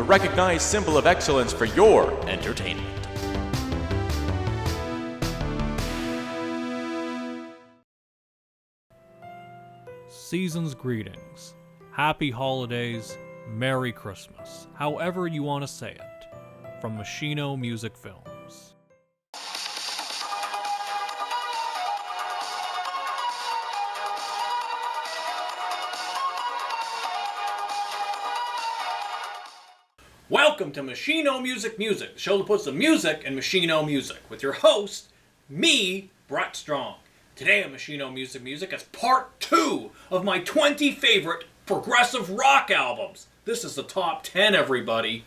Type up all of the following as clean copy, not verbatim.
recognized symbol of excellence for your entertainment. Season's greetings. Happy holidays. Merry Christmas. However you want to say it. From Machino Music Films. Welcome to Machino Music, the show that puts the music in Machino music, with your host, me, Brett Strong. Today on Machino Music is part 2 of my 20 favorite progressive rock albums. This is the top 10, everybody.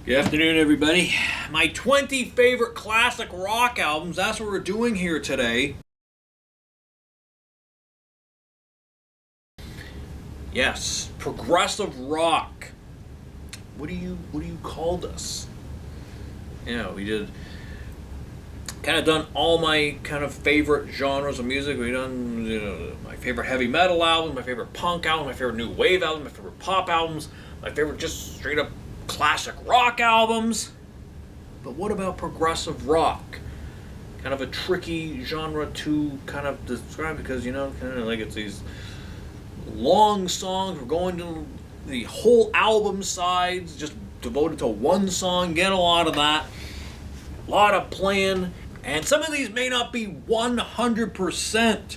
Good afternoon, everybody. My 20 favorite classic rock albums, that's what we're doing here today. Yes, progressive rock. What do you call this? Yeah, we did kind of done all my kind of favorite genres of music. We done, my favorite heavy metal album, my favorite punk album, my favorite new wave album, my favorite pop albums, my favorite just straight up classic rock albums. But what about progressive rock? Kind of a tricky genre to kind of describe because, kind of like it's these long songs. We're going to the whole album sides, just devoted to one song, get a lot of that. A lot of playing. And some of these may not be 100%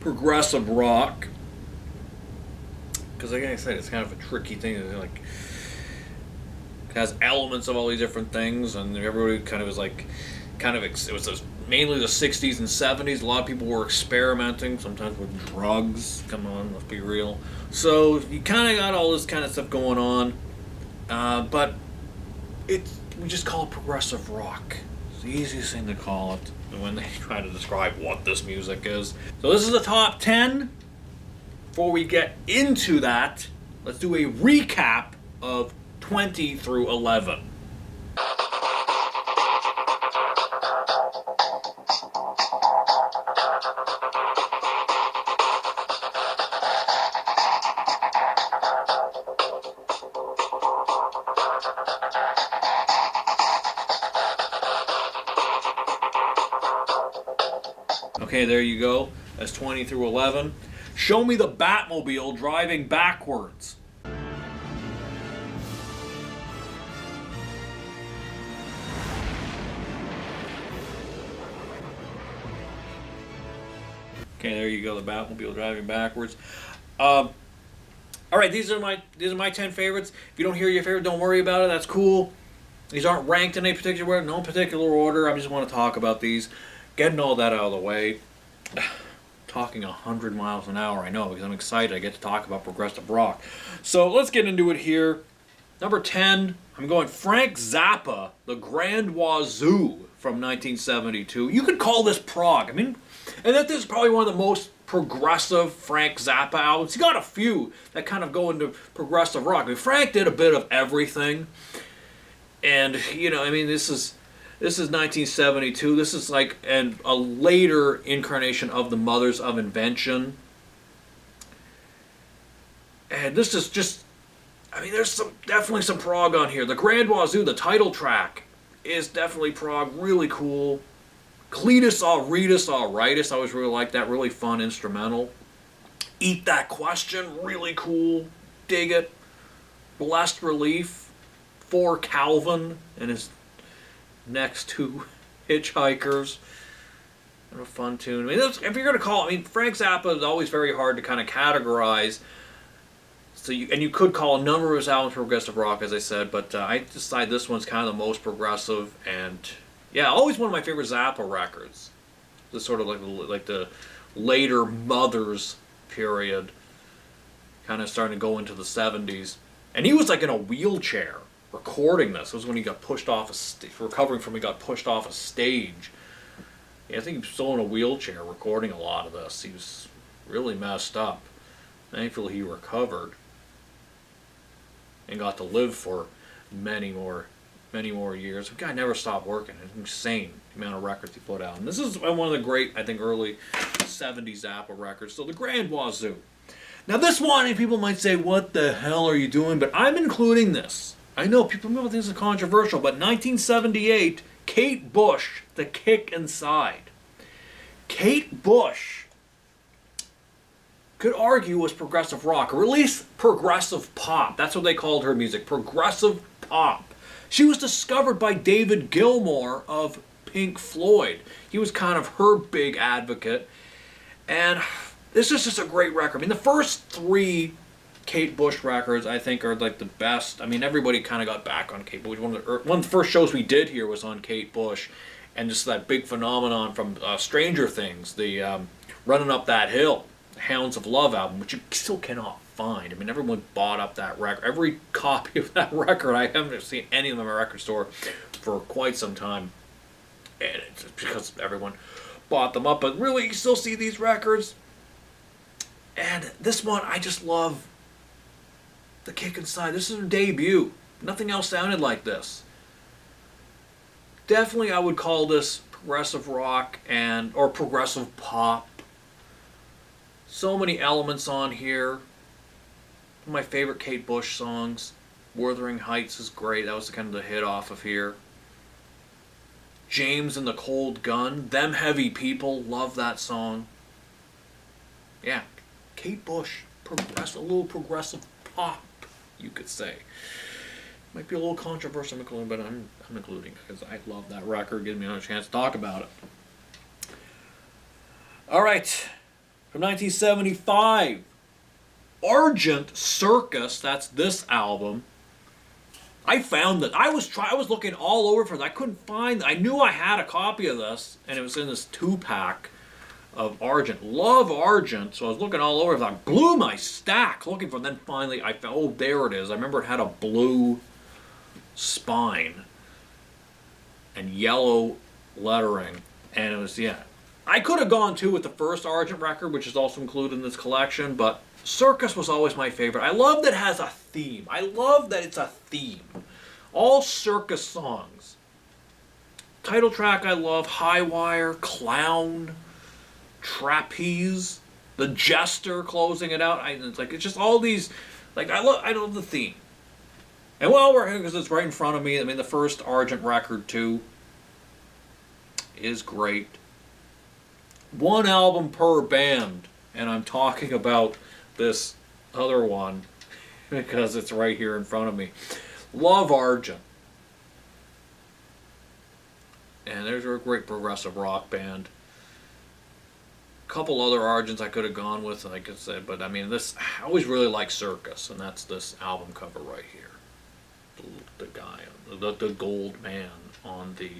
progressive rock. Because like I said, it's kind of a tricky thing. Like, it has elements of all these different things. And everybody kind of was like, it was mainly the 60s and 70s. A lot of people were experimenting, sometimes with drugs. Come on, let's be real. So you kind of got all this kind of stuff going on. But we just call it progressive rock. It's the easiest thing to call it when they try to describe what this music is. So this is the top 10. Before we get into that, let's do a recap of 20 through 11. Okay, there you go. That's 20 through 11. Show me the Batmobile driving backwards. Okay, there you go. The Batmobile driving backwards. All right, these are my 10 favorites. If you don't hear your favorite, don't worry about it. That's cool. These aren't ranked in a particular order, no particular order. I just want to talk about these. Getting all that out of the way. Talking 100 miles an hour, I know, because I'm excited. I get to talk about progressive rock. So let's get into it here. Number 10, I'm going Frank Zappa, The Grand Wazoo from 1972. You could call this prog. And that is probably one of the most progressive Frank Zappa albums. He got a few that kind of go into progressive rock. Frank did a bit of everything. And, this is 1972. This is like a later incarnation of the Mothers of Invention. And this is just, there's definitely some prog on here. The Grand Wazoo, the title track, is definitely prog, really cool. Cletus Auritus Auritus, I always really like that, really fun instrumental. Eat That Question, really cool, dig it. Blessed Relief, For Calvin and his next two hitchhikers. And a fun tune. If you're going to call it, Frank Zappa is always very hard to kind of categorize. So you could call a number of his albums progressive rock, as I said, but I decide this one's kind of the most progressive, and yeah, always one of my favorite Zappa records. This sort of like the later Mothers period, kind of starting to go into the 70s, and he was like in a wheelchair recording this. It was when he got pushed off recovering from he got pushed off a stage. Yeah, I think he was still in a wheelchair recording a lot of this. He was really messed up. Thankfully he recovered and got to live for many more years. The guy never stopped working. It's insane the amount of records he put out. And this is one of the great, I think, early 70s Zappa records. So the Grand Wazoo. Now this one, people might say, what the hell are you doing? But I'm including this. I know people think this is controversial, but 1978, Kate Bush, The Kick Inside. Kate Bush could argue was progressive rock, or at least progressive pop. That's what they called her music, progressive pop. She was discovered by David Gilmour of Pink Floyd. He was kind of her big advocate. And this is just a great record. I mean, the first three Kate Bush records, I think, are like the best. I mean, everybody kind of got back on Kate Bush. One of the first shows we did here was on Kate Bush. And just that big phenomenon from Stranger Things, the Running Up That Hill, Hounds of Love album, which you still cannot find. I mean, everyone bought up that record. Every copy of that record, I haven't seen any of them in a record store for quite some time. And it's because everyone bought them up. But really, you still see these records. And this one, I just love The Kick Inside. This is her debut. Nothing else sounded like this. Definitely, I would call this progressive rock or progressive pop. So many elements on here. One of my favorite Kate Bush songs, Wuthering Heights, is great. That was kind of the hit off of here. James and the Cold Gun, Them Heavy People, love that song. Yeah, Kate Bush, a little progressive pop, you could say. Might be a little controversial, but I'm including it because I love that record. Gives me another chance to talk about it. All right, from 1975, Argent Circus. That's this album. I found that I was looking all over for it. I couldn't find. I knew I had a copy of this, and it was in this 2-pack of Argent. Love Argent, so I was looking all over. I blew my stack looking for it. Then finally, I found. Oh, there it is. I remember it had a blue spine and yellow lettering, and it was, yeah. I could have gone too with the first Argent record, which is also included in this collection, but Circus was always my favorite. I love that it has a theme. I love that it's a theme. All Circus songs. Title track I love, High Wire, Clown, Trapeze, The Jester closing it out. It's just all these, I love the theme. And while we're here, because it's right in front of me, I mean, the first Argent record, too, is great. One album per band, and I'm talking about this other one because it's right here in front of me. Love Argent. And there's a great progressive rock band. A couple other Argents I could have gone with, like I said, but I mean, I always really like Circus, and that's this album cover right here. The guy, the gold man on the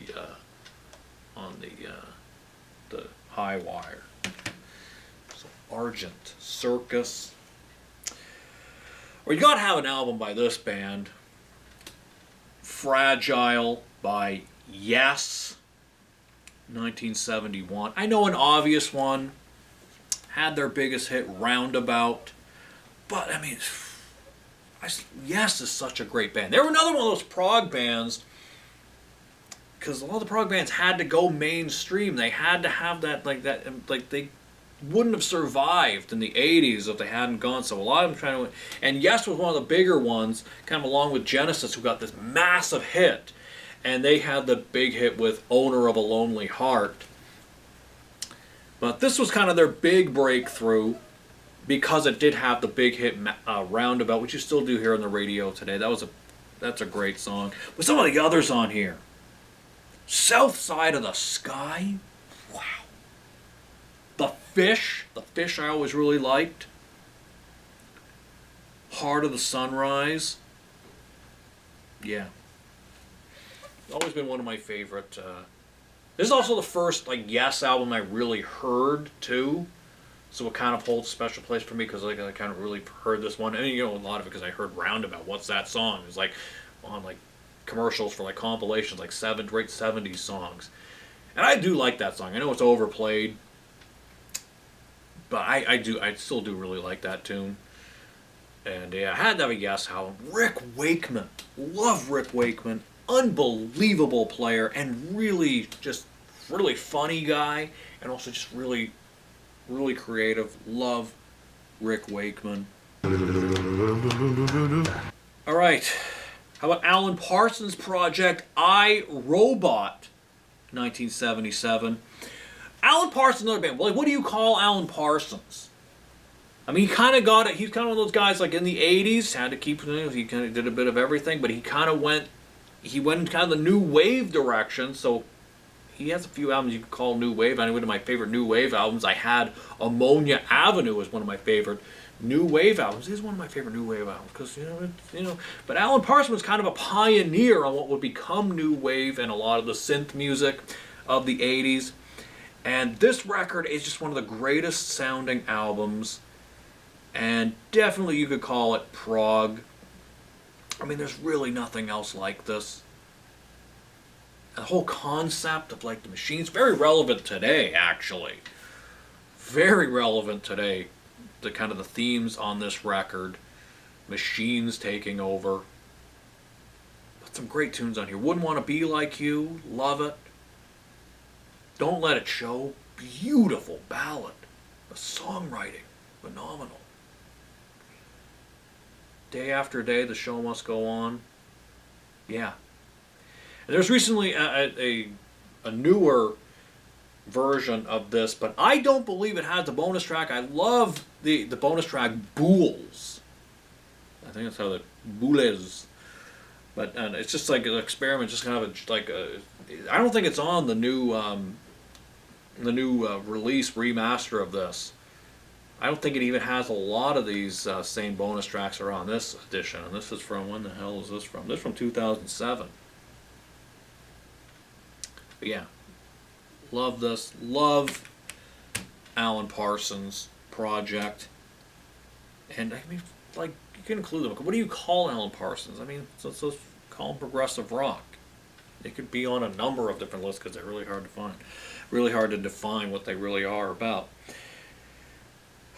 high wire. So Argent, Circus. Or you gotta have an album by this band. Fragile by Yes, 1971. I know an obvious one. Had their biggest hit, Roundabout. But I mean, Yes is such a great band. They were another one of those prog bands, because a lot of the prog bands had to go mainstream. They had to have that, they wouldn't have survived in the 80s if they hadn't gone. So a lot of them trying to, and Yes was one of the bigger ones, kind of along with Genesis, who got this massive hit. And they had the big hit with Owner of a Lonely Heart. But this was kind of their big breakthrough, because it did have the big hit Roundabout, which you still do hear on the radio today. That's a great song. But some of the others on here. South Side of the Sky. Wow. The Fish I always really liked. Heart of the Sunrise. Yeah. It's always been one of my favorite. This is also the first Yes album I really heard too. So it kind of holds a special place for me, because I kind of really heard this one. And a lot of it because I heard Roundabout. What's that song? It was on commercials for compilations, great 70s songs. And I do like that song. I know it's overplayed, but I still do really like that tune. And yeah, I had to have a Yes album. Rick Wakeman. Love Rick Wakeman. Unbelievable player, and really funny guy, and also just really creative. Love Rick Wakeman. All right, How about Alan Parsons' project, I, Robot, 1977. Alan Parsons, another band. Like, what do you call Alan Parsons? I mean, he kind of got it. He's kind of one of those guys, like in the 80s, had to keep, he kind of did a bit of everything, but he went in kind of the new wave direction, so he has a few albums you could call new wave. One of my favorite new wave albums, I had Ammonia Avenue as one of my favorite new wave albums. This is one of my favorite new wave albums because But Alan Parsons was kind of a pioneer on what would become new wave and a lot of the synth music of the 80s. And this record is just one of the greatest sounding albums, and definitely you could call it prog. I mean, there's really nothing else like this. The whole concept of like the machines, very relevant today, actually. Very relevant today. The kind of the themes on this record, machines taking over. But some great tunes on here. Wouldn't Want to Be Like You, love it. Don't Let It Show, beautiful ballad. The songwriting, phenomenal. Day After Day, The Show Must Go On. Yeah. And there's recently a newer version of this, but I don't believe it has the bonus track. I love the bonus track Boules. I think that's how the Boules. But it's just like an experiment, just kind of I don't think it's on the new release remaster of this. I don't think it even has a lot of these same bonus tracks are on this edition. And this is from, when the hell is this from? This is from 2007. But yeah, love this. Love Alan Parsons' project. And I mean, like, you can include them. What do you call Alan Parsons? I mean, let's call him progressive rock. They could be on a number of different lists because they're really hard to find. Really hard to define what they really are about.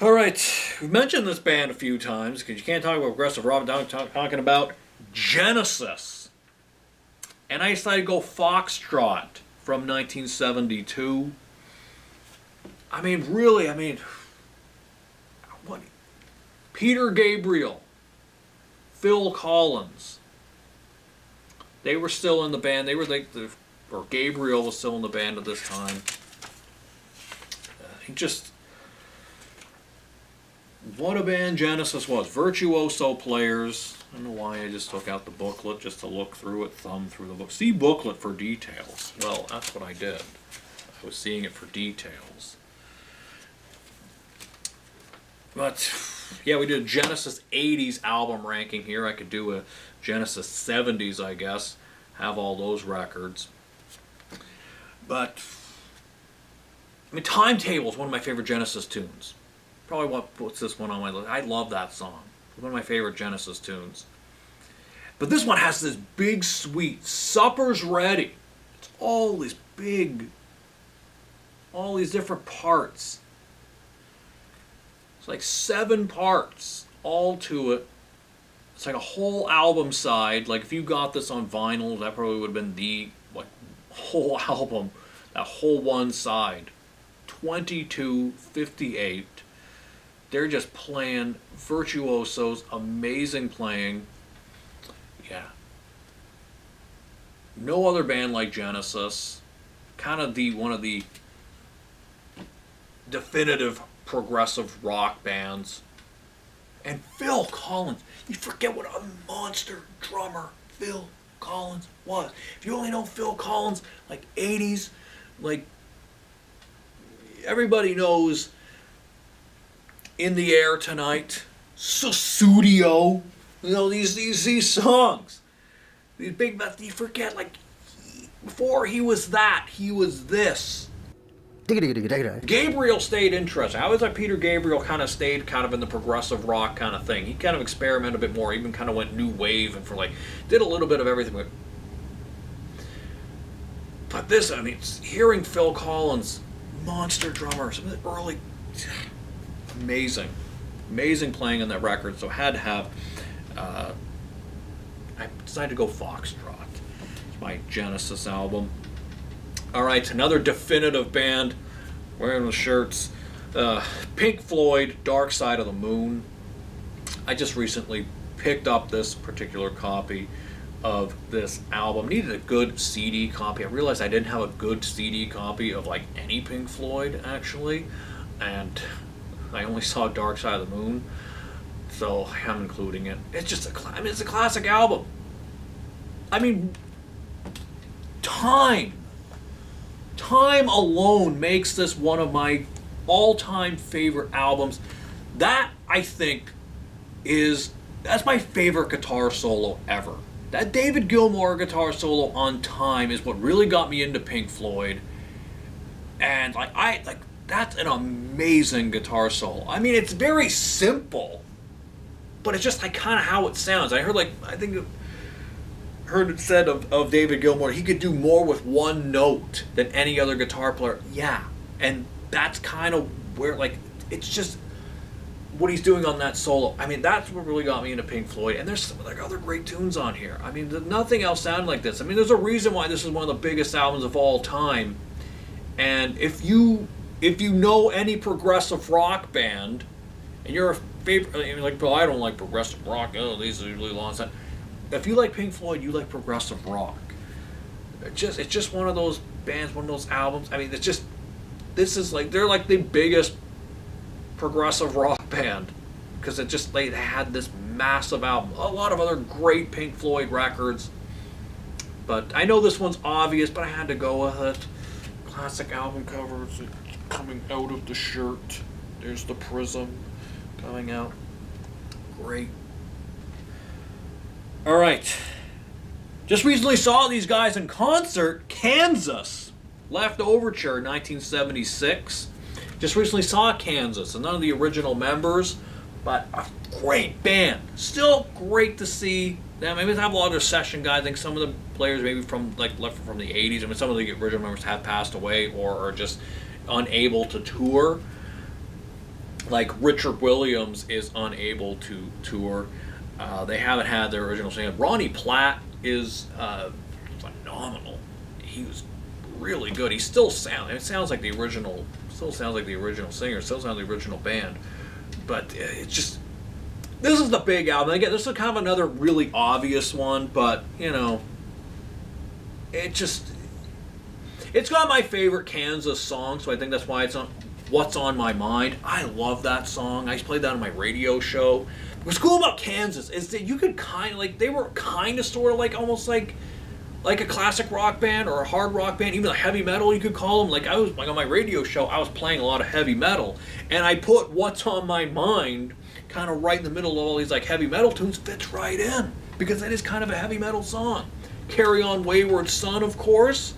All right, we've mentioned this band a few times because you can't talk about progressive rock without talking about Genesis. And I decided to go Foxtrot from 1972. I mean, really, what? Peter Gabriel, Phil Collins. They were still in the band. They were or Gabriel was still in the band at this time. What a band Genesis was. Virtuoso players. I don't know why I just took out the booklet just to look through it, thumb through the book. See booklet for details. Well, that's what I did. I was seeing it for details. But, yeah, we did a Genesis 80s album ranking here. I could do a Genesis 70s, I guess. Have all those records. But, I mean, Timetable is one of my favorite Genesis tunes. Probably what puts this one on my list. I love that song. It's one of my favorite Genesis tunes. But this one has this big, sweet, Supper's Ready. It's all these different parts. It's like 7 parts, all to it. It's like a whole album side. Like if you got this on vinyl, that probably would have been the whole album. That whole one side. 22:58. They're just playing virtuosos, amazing playing. Yeah. No other band like Genesis. Kind of one of the definitive progressive rock bands. And Phil Collins. You forget what a monster drummer Phil Collins was. If you only know Phil Collins, like 80s, like everybody knows In the Air Tonight, Susudio, these songs, these big, you forget, like, before he was that, he was this. Gabriel stayed interesting. I always like Peter Gabriel kind of stayed kind of in the progressive rock kind of thing. He kind of experimented a bit more, even kind of went new wave and did a little bit of everything. But this, I mean, hearing Phil Collins, monster drummer, some of the early, amazing playing on that record. So had to have, I decided to go Foxtrot. It's my Genesis album. All right, another definitive band, wearing the shirts. Pink Floyd, Dark Side of the Moon. I just recently picked up this particular copy of this album. Needed a good CD copy. I realized I didn't have a good CD copy of like any Pink Floyd actually, and I only saw Dark Side of the Moon, so I'm including it. It's just it's a classic album. I mean, time alone makes this one of my all-time favorite albums. That, I think, that's my favorite guitar solo ever. That David Gilmour guitar solo on Time is what really got me into Pink Floyd. And that's an amazing guitar solo. I mean, it's very simple, but it's just like kind of how it sounds. I heard it said of David Gilmour, he could do more with one note than any other guitar player. Yeah, and that's kind of where, like, it's just what he's doing on that solo. I mean, that's what really got me into Pink Floyd. And there's some other great tunes on here. I mean, nothing else sounded like this. I mean, there's a reason why this is one of the biggest albums of all time. And if you know any progressive rock band, and you're a favorite, I mean, like, well, I don't like progressive rock. Oh, these are really long time. If you like Pink Floyd, you like progressive rock. It's just one of those bands, one of those albums. I mean, they're like the biggest progressive rock band, because they had this massive album. A lot of other great Pink Floyd records, but I know this one's obvious, but I had to go with it. Classic album covers coming out of the shirt. There's the prism coming out. Great. All right. Just recently saw these guys in concert. Kansas. Left Overture, 1976. Just recently saw Kansas, and none of the original members, but a great band. Still great to see them. Maybe they have a lot of their session guys. I think some of the players maybe left from the 80s. I mean, some of the original members have passed away or are just unable to tour. Like Richard Williams is unable to tour. They haven't had their original singer. Ronnie Platt is phenomenal. He was really good. He still sounds. It sounds like the original. Still sounds like the original singer. Still sounds like the original band. But it's just. This is the big album. Again, this is kind of another really obvious one, but it's got my favorite Kansas song, so I think that's why it's on What's on My Mind. I love that song. I played that on my radio show. What's cool about Kansas is that you could they were kind of sort of like almost like a classic rock band or a hard rock band, even a heavy metal you could call them. Like I was on my radio show, I was playing a lot of heavy metal, and I put What's on My Mind kind of right in the middle of all these like heavy metal tunes. Fits right in because that is kind of a heavy metal song. Carry On Wayward Son, of course,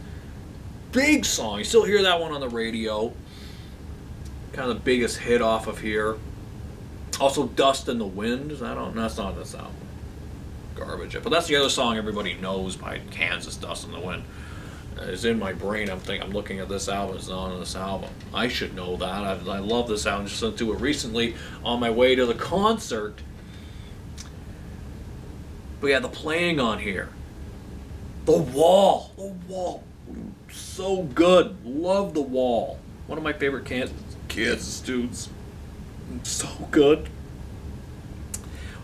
big song. You still hear that one on the radio. Kind of the biggest hit off of here. Also, Dust in the Wind. That's not on this album. Garbage. But that's the other song everybody knows by Kansas, Dust in the Wind. It's in my brain. I'm looking at this album. It's not on this album. I should know that. I love this album. Just listened to it recently on my way to the concert. But yeah, the playing on here. The Wall. So good. Love The Wall. One of my favorite Kansas dudes. So good.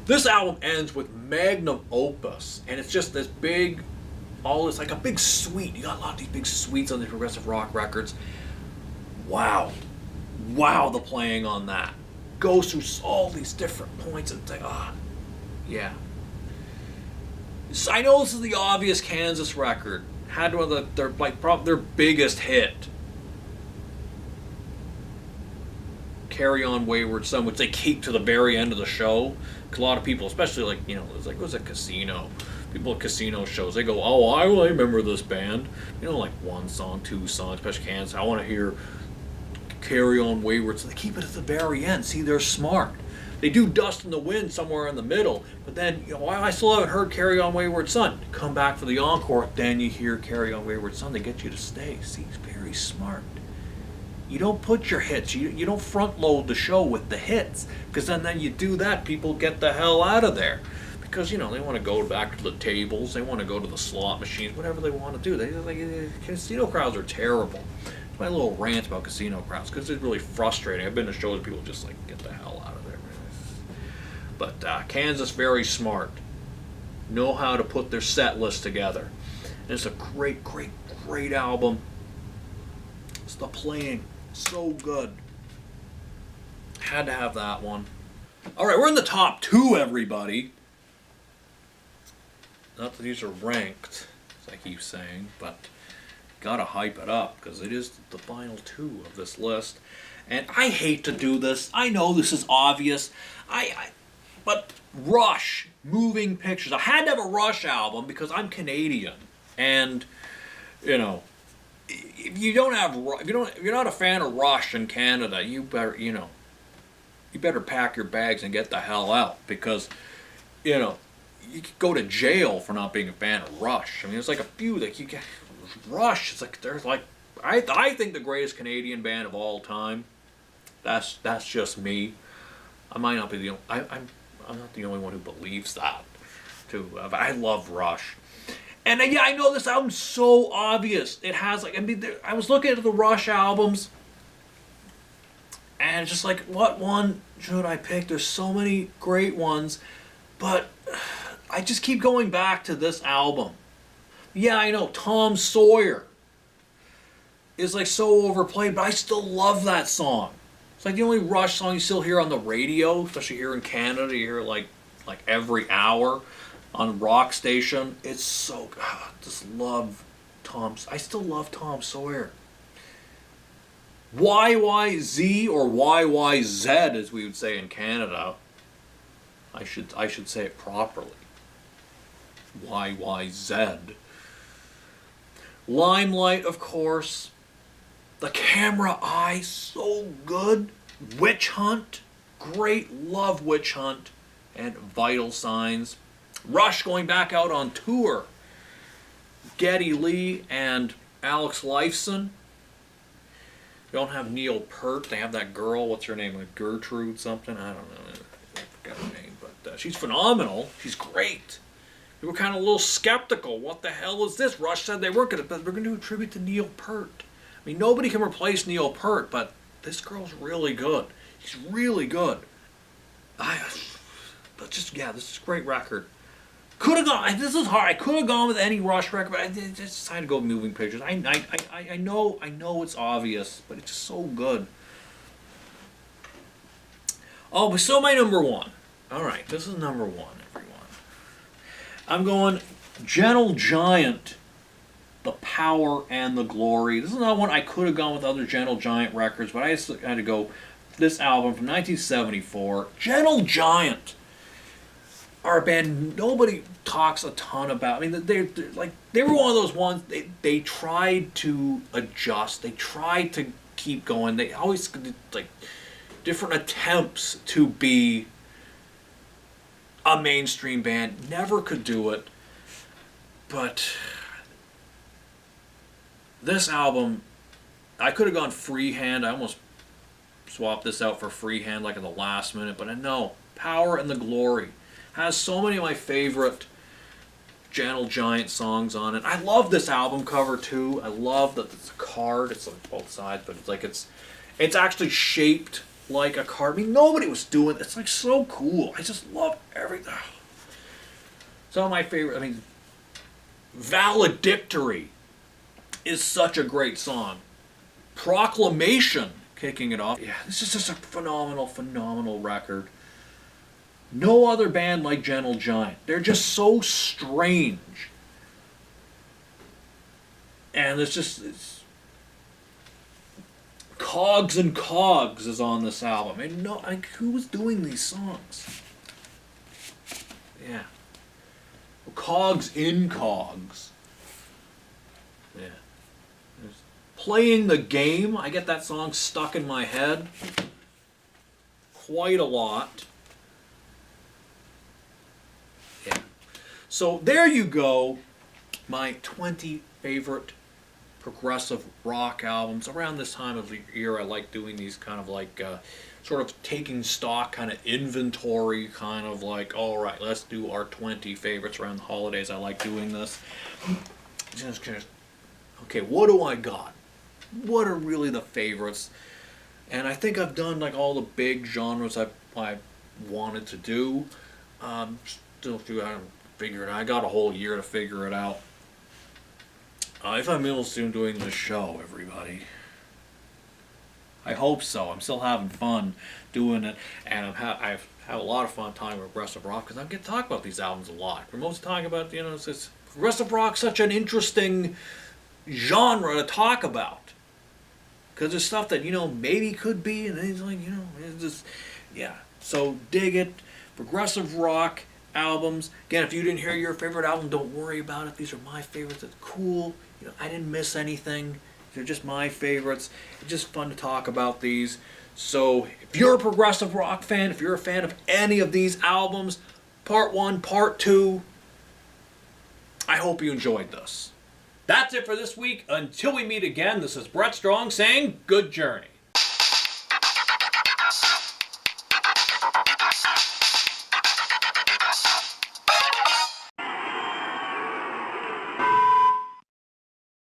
This album ends with Magnum Opus, and it's just this big, it's like a big suite. You got a lot of these big suites on these progressive rock records. Wow, the playing on that goes through all these different points, and it's like, yeah. So I know this is the obvious Kansas record. Had one of their biggest hit. Carry On Wayward Son, which they keep to the very end of the show. A lot of people, especially it was a casino. People at casino shows, they go, oh, I remember this band. Like one song, two songs, especially Kansas. I want to hear Carry On Wayward Son. They keep it at the very end. See, they're smart. They do Dust in the Wind somewhere in the middle, but then, I still haven't heard Carry On Wayward Son. Come back for the encore, then you hear Carry On Wayward Son. They get you to stay. See, it's very smart. You don't put your hits. You don't front load the show with the hits, because then you do that, people get the hell out of there, because they want to go back to the tables, they want to go to the slot machines, whatever they want to do. Casino crowds are terrible. It's my little rant about casino crowds because it's really frustrating. I've been to shows where people just get the hell out of there. But Kansas, very smart. know how to put their set list together. And it's a great, great, great album. It's the playing, so good. Had to have that one. All right, we're in the top 2, everybody. Not that these are ranked, as I keep saying, but gotta hype it up because it is the final 2 of this list. And I hate to do this. I know this is obvious. But Rush, Moving Pictures. I had to have a Rush album because I'm Canadian, and you know, if you're not a fan of Rush in Canada, you better pack your bags and get the hell out because you could go to jail for not being a fan of Rush. I mean, there's like a few that you get. Rush, it's like there's like I think the greatest Canadian band of all time. That's just me. I might not be the I'm not the only one who believes that. Too, but I love Rush, and yeah, I know this album's so obvious. It has like I was looking at the Rush albums, and it's just like, what one should I pick? There's so many great ones, but I just keep going back to this album. Yeah, I know Tom Sawyer is like so overplayed, but I still love that song. It's like the only Rush song you still hear on the radio, especially here in Canada. You hear it like every hour on a rock station. It's so good. I just love I still love Tom Sawyer. YYZ or YYZ, as we would say in Canada. I should say it properly. YYZ. Limelight, of course. The Camera Eye, so good. Witch Hunt, great, love Witch Hunt. And Vital Signs. Rush going back out on tour. Geddy Lee and Alex Lifeson. They don't have Neil Peart. They have that girl, what's her name? Like Gertrude something? I don't know. I forgot her name. But she's phenomenal. She's great. We were kind of a little skeptical. What the hell is this? Rush said they weren't going to, but we're going to do a tribute to Neil Peart. I mean, nobody can replace Neil Peart, but this girl's really good. She's really good. But just, yeah, this is a great record. Could have gone, this is hard. I could have gone with any Rush record, but I just decided to go with Moving Pictures. I know it's obvious, but it's just so good. Oh, but so my number 1. All right, this is number 1, everyone. I'm going Gentle Giant, The Power and the Glory. This is not one I could have gone with other Gentle Giant records, but I just had to go this album from 1974. Gentle Giant are a band nobody talks a ton about. I mean, they were one of those ones, they tried to adjust. They tried to keep going. They always did, like, different attempts to be a mainstream band. Never could do it. But this album, I could have gone Freehand. I almost swapped this out for Freehand like at the last minute, but no. Power and the Glory has so many of my favorite Gentle Giant songs on it. I love this album cover too. I love that it's a card. It's on both sides, but it's actually shaped like a card. I mean, nobody was doing it. It's like so cool. I just love everything. Some of my favorite. I mean, Valedictory is such a great song. Proclamation kicking it off. Yeah, this is just a phenomenal record. No other band like Gentle Giant. They're just so strange. And it's Cogs and Cogs is on this album. And who was doing these songs? Yeah. Cogs in Cogs. Yeah. There's Playing the Game. I get that song stuck in my head quite a lot. Yeah. So there you go. My 20 favorite progressive rock albums. Around this time of the year, I like doing these kind of like sort of taking stock kind of inventory, kind of like, all right, let's do our 20 favorites around the holidays. I like doing this. Okay, what do I got? What are really the favorites? And I think I've done like all the big genres I wanted to do. Still do figure it out. I got a whole year to figure it out. If I'm able soon doing this show, everybody. I hope so. I'm still having fun doing it, and I've had a lot of fun talking about progressive rock because I get to talk about these albums a lot. We're mostly talking about, it's progressive rock, such an interesting genre to talk about because there's stuff that maybe could be, and then he's like, it's just, yeah. So dig it, progressive rock albums. Again, if you didn't hear your favorite album, don't worry about it. These are my favorites. It's cool. I didn't miss anything. They're just my favorites. It's just fun to talk about these. So if you're a progressive rock fan, if you're a fan of any of these albums, part 1, part 2, I hope you enjoyed this. That's it for this week. Until we meet again, this is Brett Strong saying good journey.